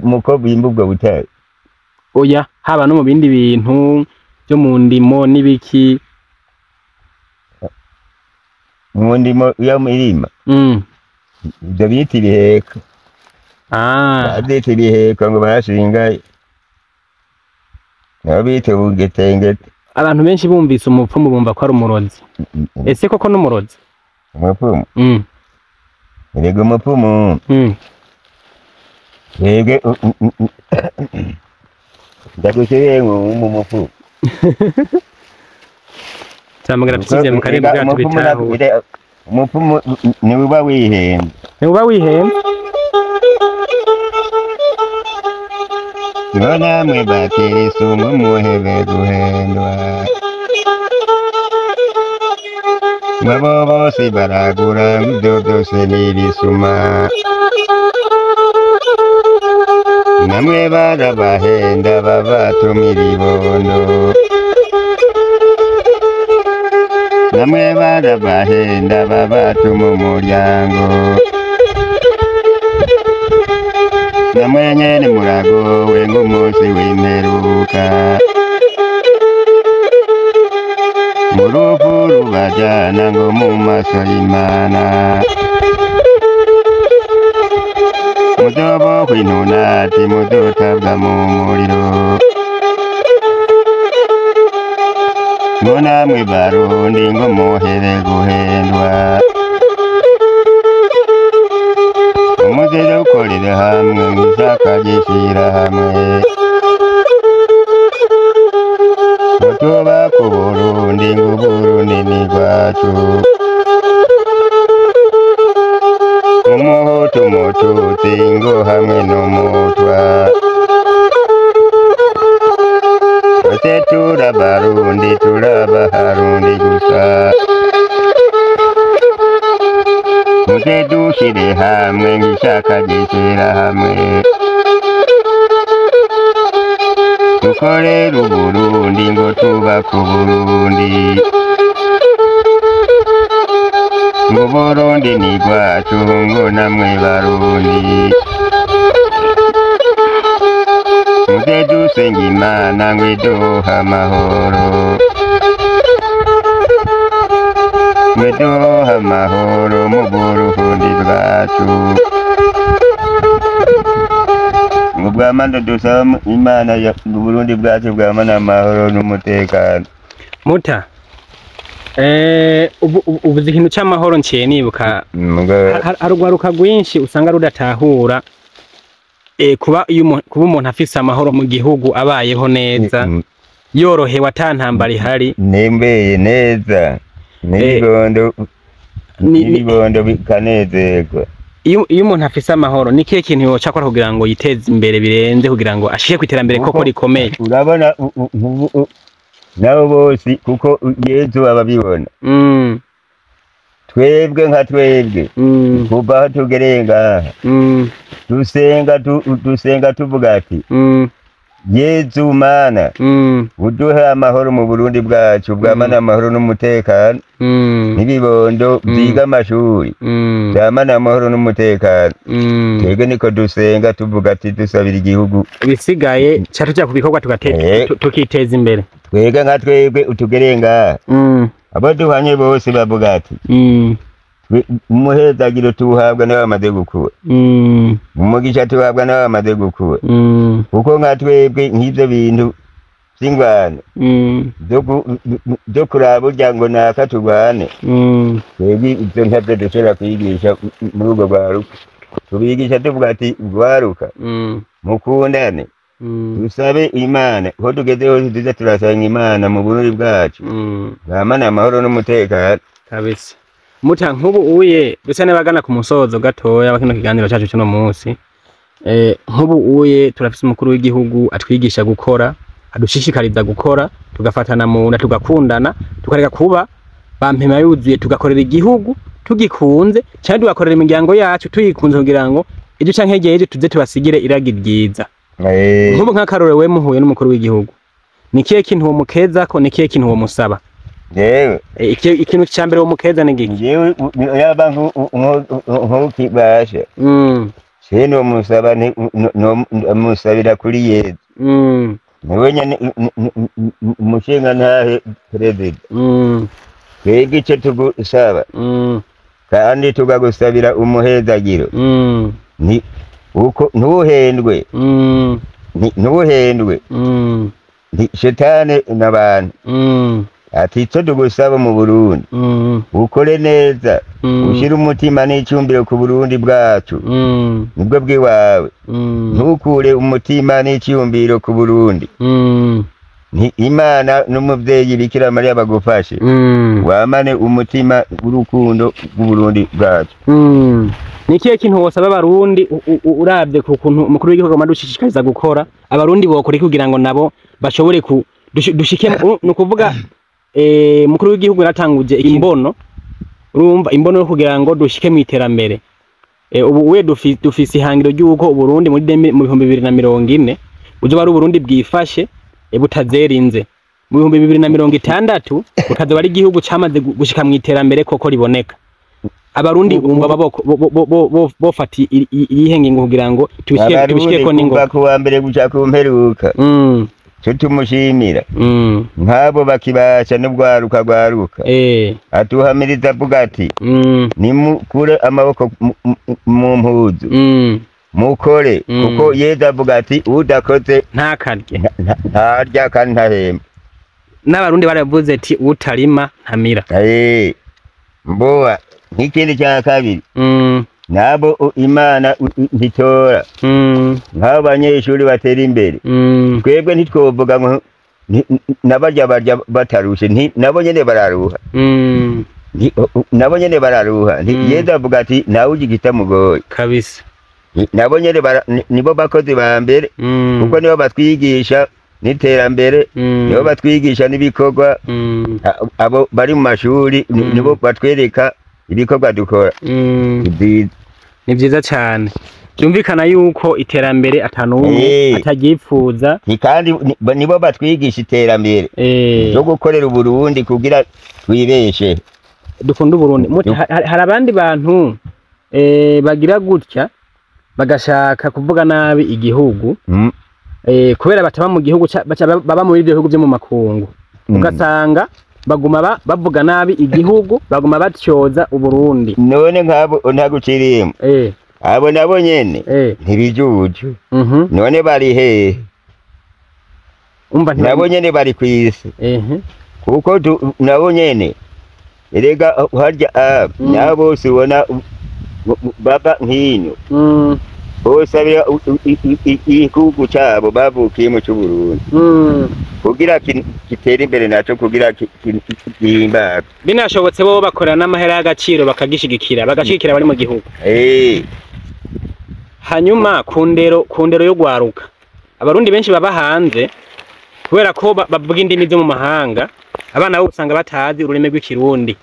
muko bimbubwa butare oya haba no mu bindi bintu byo mu ndimo n'ibiki mu ndimo ya mirima ibyo bita ibiheka babyita ibiheka ngo barashingaye nabo bita ubugetengete abantu benshi bumvise umupfumu bumva ko ari umurozi ese koko n'umurozi umupfumu erega umupfumu yege ndagushyiriye nk'umupfumu cyamugara tukize mu karere bwacu bitaho umupfumu niwe uba wihemba ngo namwe batera isumo muhebe guhendwa ngo abo bose baragura ibyo byose n'ibisuma namwe barabahenda babatumira ibondo namwe barabahenda babatuma umuryango namwe nyene muragowe ng'umunsi w'imperuka mu rupfu rubajana ngo mu maso y'Imana muzobo kw'intunati muzotabwa mu muriro ngo namwe barundi ngo muhere guhendwa umuzere ukorere hamwe mw'isaka gishyira hamwe mutuba ku Burundi ngo Uburundi ni rwacu umuhutu umututsi ngo hamwe n'umutwa twese turabarundi turabaharundi gusa muze dushyire hamwe ng'ishyaka gishyira hamwe dukorere Uburundi ngo twubake Uburundi ngo Burundi ni rwacu ngo namwe barundi muze dusenga Imana ngo iduhe amahoro ngo iduhe amahoro mu Burundi bwacu ngo bwamane dusaba Imana mu Burundi bwacu bwamane amahoro n'umutekano muta ubu ikintu cy'amahoro nciye nibuka harugwaruka rwinshi usanga rudatahura kuba umuntu afise amahoro mu gihugu abayeho neza yorohewe atantambara ihari nembeye neza n'ibibondo bikanezerwa iyo umuntu afise amahoro ni kihe kintu yoca akora kugira ngo yiteze imbere birenze kugira ngo ashike ku iterambere koko rikomeye? Urabona nabo bose kuko Yezu ababibona. Twebwe nka twebwe kuva aho tugereye ngaha dusenga tuvuga ati Yezu Mana uduhe amahoro mu Burundi bwacu, bwamana amahoro n'umutekano n'ibibondo byiga amashuri bwamana amahoro n'umutekano. Twebwe niko dusenga tuvuga ati dusabira igihugu bisigaye cyatuja ku bikorwa tukiteza imbere. Twebwe nka twebwe utugereye ngaha abo duhanye bose bavuga ati umuhezagiro tuwuhabwa n'abamaze gukura, umugisha tuwuhabwa n'abamaze gukura, kuko nka twebwe nk'ibyo bintu by'ingwano byo kuraba urya ngo naka turwane, twebwe ibyo ntabyo dushobora kwigisha muri ubwo rwaruka. Tubigisha tuvuga ati rwaruka mukundane, dusabe Imana ko tugeze hose tuze turasanga Imana mu Burundi bwacu bwamana amahoro n'umutekano kabisa. Muta nk'ubu uye dusa n'abagana ku musozo gatoya bakino kiganiro cyacu cyo no munsi. Nk'ubu uye turafise umukuru w'igihugu atwigisha gukora, adushishikariza gukora, tugafatana mu tugakundana, tukareka kuba bampema yuzuye, tugakorera igihugu tugikunze cyane, tugakorera imiryango yacu tuyikunze kugira ngo ibyo canke ejo tuze tubasigire iragi ryiza. Nk'ubu nk'akarore we muhuye n'umukuru w'igihugu, ni kihe kintu uwo mukeza ko, ni kihe kintu uwo musaba? Yewe ikintu cyambere uwo mukeza ni giki? Yewe yaba nk'ukibasha no musaba no musabira kuri Yezu. Niwe nyene umushinga ntahe perezida. Twebwe icyo tugusaba kandi tugagusabira umuhezagiro ni uko ntuhendwe, ntuhendwe shetani n'abantu. Ati icyo tugusaba mu Burundi ukore neza, ushyire umutima n'icyumviro ku Burundi bwacu nibwo bw'iwawe, ntukure umutima n'icyumviro ku Burundi. Imana n'umubyeyi Bikira Mariya bagufashe wamane umutima w'urukundo rw'Uburundi bwacu. Ni kihe kintu wosaba abarundi urabye ku kuntu umukuru w'igihugu amadushishikariza gukora, abarundi bokora kugira ngo nabo bashobore dushike no kuvuga mukuru w'igihugu yaratanguje imbono, urumva imbono yo kugira ngo dushike mu iterambere. Ubu we dufise ihangiro ry'uko Burundi mu 2040 uje bari Burundi bwifashe butazerinze, mu 2060 bukaza bari igihugu cyamaze gushika mu iterambere koko riboneka. Abarundi umva bofati iyihengingo kugira ngo tubishike ko ningo kuwa mbere guca ku mperuka cyo tumushimira nkabo bakibasha n'ubwaruka rwaruka atuhamiriza avuga ati nimukure amaboko mu mpuzu mukore kuko Yezu avuga ati udakoze ntakarye ntarya kandi ntahemba. N'abarundi baravuze ati utarima ntamira. Mboa nk'ikindi cya kabiri nabo Imana ntitora nk'abanyeshuri batera imbere. Twebwe ntitwovuga ngo nabarya batarushe, nabo nyene bararuha, nabo nyene bararuha. Yezu avuga ati nawe ugigita mugoye kabisa. Nabo nyene nibo bakozi ba mbere kuko nibo batwigisha n'iterambere, nibo batwigisha n'ibikorwa. Abo bari mu mashuri nibo batwereka ibikorwa dukora. Ni byiza cyane, byumvikana yuko iterambere atanumwe atagipfuza, kandi nibo batwigisha iterambere yo gukorera Burundi kugira twibeshe dukunda Burundi. Hari abandi bantu bagira gutya bagashaka kuvuga nabi igihugu kubera bataba mu gihugu baba muri ibyo bihugu byo mu makungu, ugasanga baguma bavuga nabi igihugu, baguma batyoza Uburundi. None nkabo ntaguciriyemo abo nabo nyene ntibijuju. None bari hehe? Nabo nyene bari kwisi kuko nabo nyene erega harya nabo bose ubona baba nk'ino bosabira igihugu cyabo bavukiyemo cy'Uburundi kugira gitere imbere naco kugira gihimbaga. Binashobotse bo bakora n'amahera y'agaciro bakagishigikira bari mu gihugu. Hanyuma kundero yo gwaruka abarundi benshi baba hanze kubera ko bavuga indimi zo mu mahanga, abana bo usanga batazi ururimi rw'ikirundi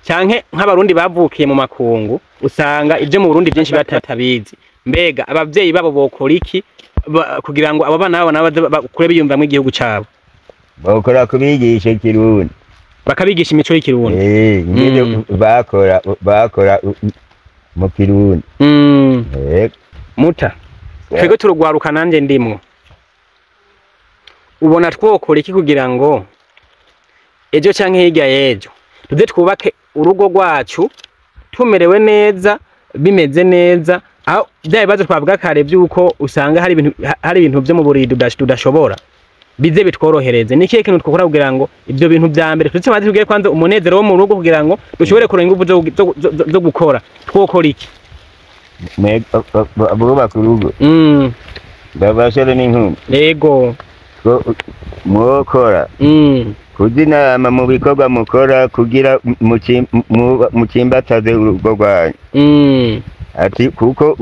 canke nk'abarundi bavukiye mu makungu usanga ibyo mu Burundi byinshi batatabizi. Mbega abavyeyi babo bokora iki kugira ngo abo bana babo bakure biyumvamwe igihugu cabo? Bakora kubigisha ikirundi, bakabigisha imico y'ikirundi. Ngene bakora mu kirundi. Muta twego turugwaruka nanje ndimwo, ubona twokora iki kugira ngo ejo canke hirya yejo tuze twubake urugo rwacu tumerewe neza, bimeze neza, aho bya bibazo twavuga kare byuko usanga hari ibintu byo mu buriri tudashobora, bize bitworohereze. Ni kihe kintu twokora kugira ngo ibyo bintu bya mbere tutse maze tugere kwanza umunezero wo mu rugo kugira ngo dushobore kurenga ingufu zo gukora? Twokora iki? Abubaka urugo babashore n'inkumi, yego mwokora kuja inama mu bikorwa mukora kugira mucimbataze urugo rwanyu. Ati kuko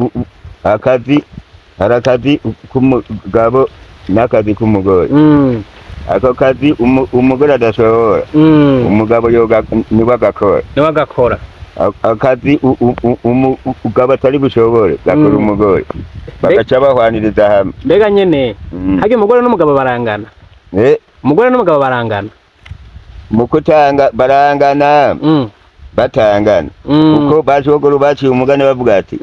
hari akazi k'umugabo n'akazi k'umugore. Ako kazi umugore adashobora, umugabo niwe agakora. Akazi umugabo atari bushobore gakora umugore, bagaca bahwaniriza hamwe. Mbega nyene hage umugore n'umugabo barangana? Umugore n'umugabo barangana mu kutanga? Barangana batangana kuko bashogoro baciye umugani bavuga ati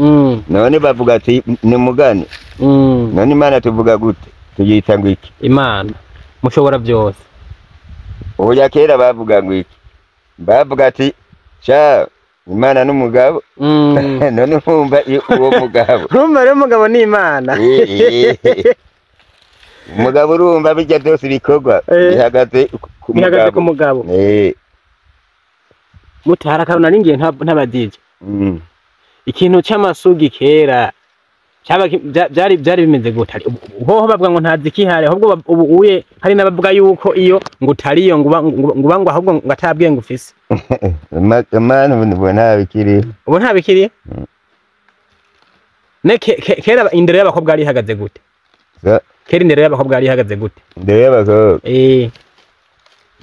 none bavuga ati ni mugani. None Imana tuvuga gute? Tuyita ngo iki? Imana mushobora byose. Oya kera bavuga ngo iki? Bavuga ati sha Imana n'umugabo. None umva uwo mugabo urumva rero umugabo ni Imana. Umugabo urumva bijya byose bikorwa bihagaze ku mugabo. Mutara karuna ningiye ntabadije. Ikintu cy'amasugi kera byari bimeze gute? Hoho bavuga ngo ntazi kihare, ahubwo ubu uye hari nabavuga yuko iyo ngo utariyo ngo ahubwo ngo atabwiye ngo ufise. Amana ubu ntabikiriye. Ubu ntabikiriye? Kera indero y'abakobwa ari ihagaze gute? Kera indero y'abakobwa ari ihagaze gute? Indero y'abakobwa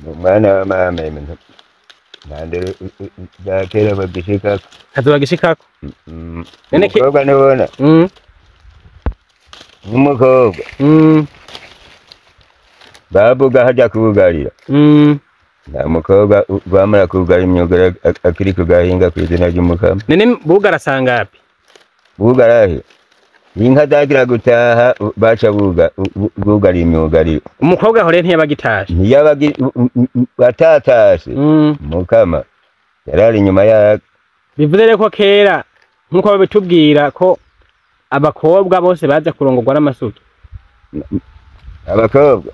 umwana w'amame ndandero ya kera bagishikako. Kazobagishikako? Umukobwa nubona umukobwa bavuga hajya kubugarira. Nta mukobwa bamara kubugarira imyuga akiri kugahinga ku izina ry'umukama. Nene bugara sangapi? Bugarahe inka zagira gutaha baca bugara imyugariro. Umukobwa hore ntiyabagitashe? Batatashe mukama yarari inyuma ya. Bivuze reko kera nkuko babitubwira ko abakobwa bose baza kurongorwa n'amasugi. Abakobwa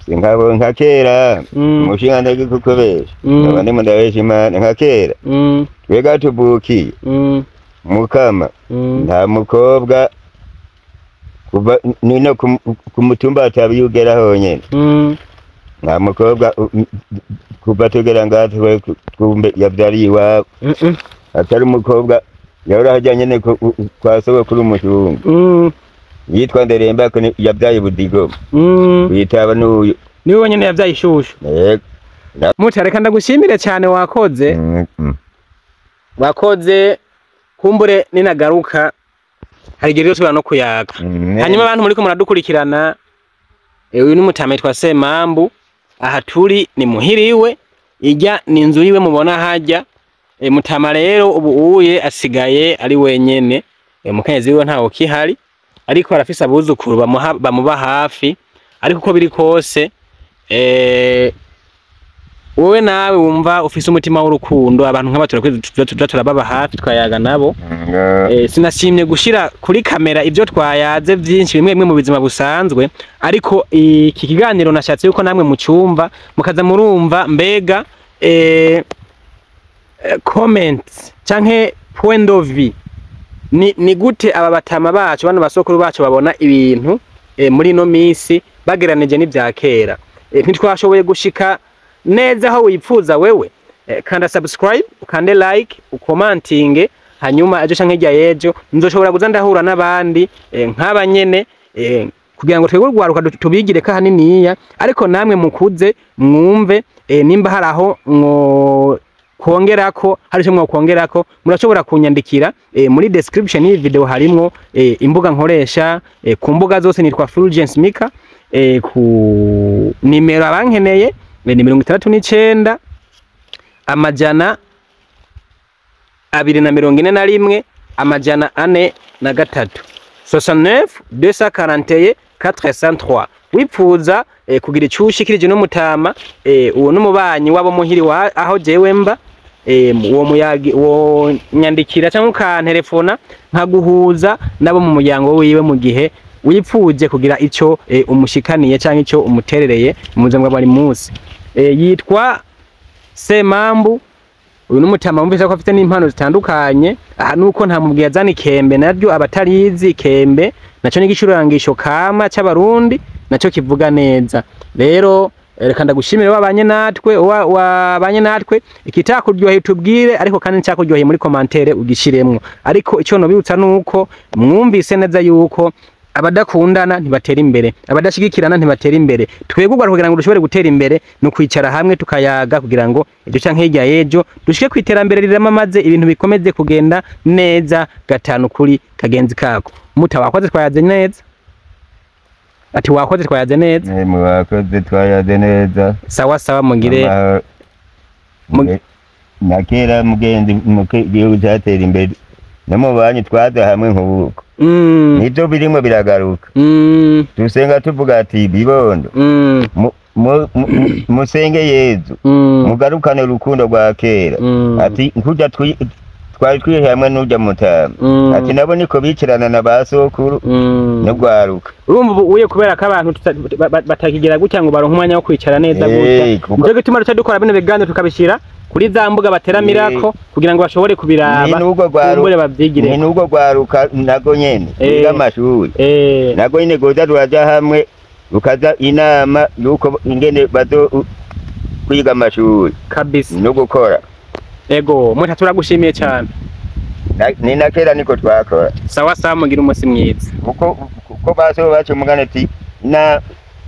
sinkabo nka kera umushinga ndagikukobesha abandi mundabesha Imana nka kera twega tubukiye mukama nta mukobwa kuva nino ku mutumba atabiyugera honyene. Nta mukobwa kuva tugera ngaho twumbe yavyariye iwabo atari umukobwa yahora hajyanye ne kwa sogokuru umushungu yitwa Nderemba ko yabyaye Budigo yitaba n'uyu niwe nyene yabyaye Ishushu. Muta reka ndagushimire cyane wakoze kumbure ninagaruka hari gihe tubana no kuyaga. Hanyuma abantu muri ko muradukurikirana, uyu ni Mutama yitwa Semambu, aha turi ni muhiriwe, ijya ni inzu yiwe mubona hajya. Mutama rero ubu uye asigaye ari wenyene, mukenyezi wiwe ntawo kihari, ariko arafise abuzukuru bamuba hafi. Ariko uko biri kose wowe nawe wumva ufise umutima w'urukundo, abantu nk'abatura turababa hafi twayaga nabo. Sinashimye gushira kuri kamera ibyo twayaze byinshi bimwe mu bizima busanzwe, ariko iki kiganiro nashatse yuko namwe mucyumva mukaza murumva mbega comments canke point of view ni gute aba batama bacu bano basokuru bacu babona ibintu muri no misi bageranije n'ivya kera. Ntitwashoboye gushika neza aho wipfuza wewe. Kanda subscribe, ukande like, ukomantinge, hanyuma ejo canke hirya y'ejo nzoshobora kuza ndahura n'abandi nk'aba nyene kugira ngo twebwe urwaruka tubigire ka haniniya, ariko namwe mukuze mwumve nimba haraho kongerako hari cyo mwokongerako murashobora kunyandikira muri description y'iyi video harimwo imbuga nkoresha ku mbuga zose nitwa Fulgence Mika ku nimero abankeneye ni 69 amajana 241 amajana 403 69 241 403 wipfuza kugira icushikirije no mutama uwo n'umubanyi wabo muhiri wa aho jewe mba uwo muyagi wo nyandikira cyangwa ukantelefona nkaguhuza nabo mu muryango wiwe mu gihe wipfuje kugira ico umushikaniye cyangwa ico umuterereye mu buzima bwa buri munsi. Yitwa Semambu, uyu n'umutama mumvise ko afite n'impano zitandukanye. Aha nuko nta mubwiye azana ikembe, naryo abatarizi ikembe naco n'igicurangisho kama c'abarundi naco kivuga neza. Rero reka ndagushimire wabanye natwe ikitakuryoheye tubwire, ariko kandi ncakuryoheye muri commentaire ugishiremwo. Ariko ico no bibutsa nuko mwumvise neza yuko abadakundana ntibatera imbere, abadashigikirana ntibatera imbere. Twegurwa kugira ngo dushobore gutera imbere no kwicara hamwe tukayaga kugira ngo ejo canke hirya y'ejo dushike kwiterambere riramamaze ibintu bikomeze kugenda neza gatanu kuri kagenzi kako. Wakoze twayaze neza. Ati wakoze twayaze neza. Wakoze twayaze neza. Sawa sawa mugire. Nakera mugenzi mugihugu cyatera imbere. Namubanyi twaza hamwe nk'ubuko. Nito birimo biragaruka. Tusenga tuvuga ati bibondo. Musenge Yezu. Mugarukane urukundo rwa kera. Ati nkuja twari twihe hamwe n'ujya mutama. Ati nabo niko bicirana na basokuru no gwaruka. Urumva uye kubera ko abantu batakigira gutya ngo baronka umwanya wo kwicara neza gutya. Nje gituma ruca dukora bino biganiro tukabishira kuri za mbuga bateramirako kugira ngo bashobore kubiraba kumbure bavyigire. Ni nugo gwaruka nago nyene biga amashuri. Nago nyene goza turaja hamwe ukaza inama yuko ingene bazo kwiga amashuri kabisa no gukora. Ego mwita turagushimiye cyane. Ni nakera niko twakora. Sawa sawa mugira umunsi mwiza. Kuko baso bacu mugane ati na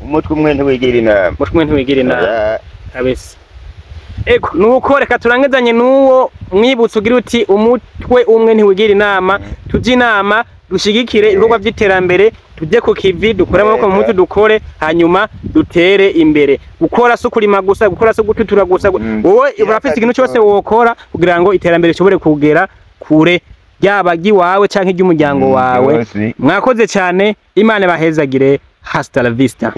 umutwe umwe ntiwigira inama. Umutwe umwe ntiwigira inama. Kabisa. Ego nuko reka turangezanye nuwo mwibutse ugira uti umutwe umwe ntiwigira inama. Tujye inama dushigikire ibikorwa by'iterambere, tujye ku kivi dukore amaboko mu mutwe dukore, hanyuma dutere imbere. Gukora sukurima gusa, gukora sugututura gusa. Wowe urafite ikintu cyose wokora kugira ngo iterambere rishobore kugera kure yaba giwawe canke ry'umuryango wawe. Mwakoze cyane, Imana bahezagire. Hasta la vista.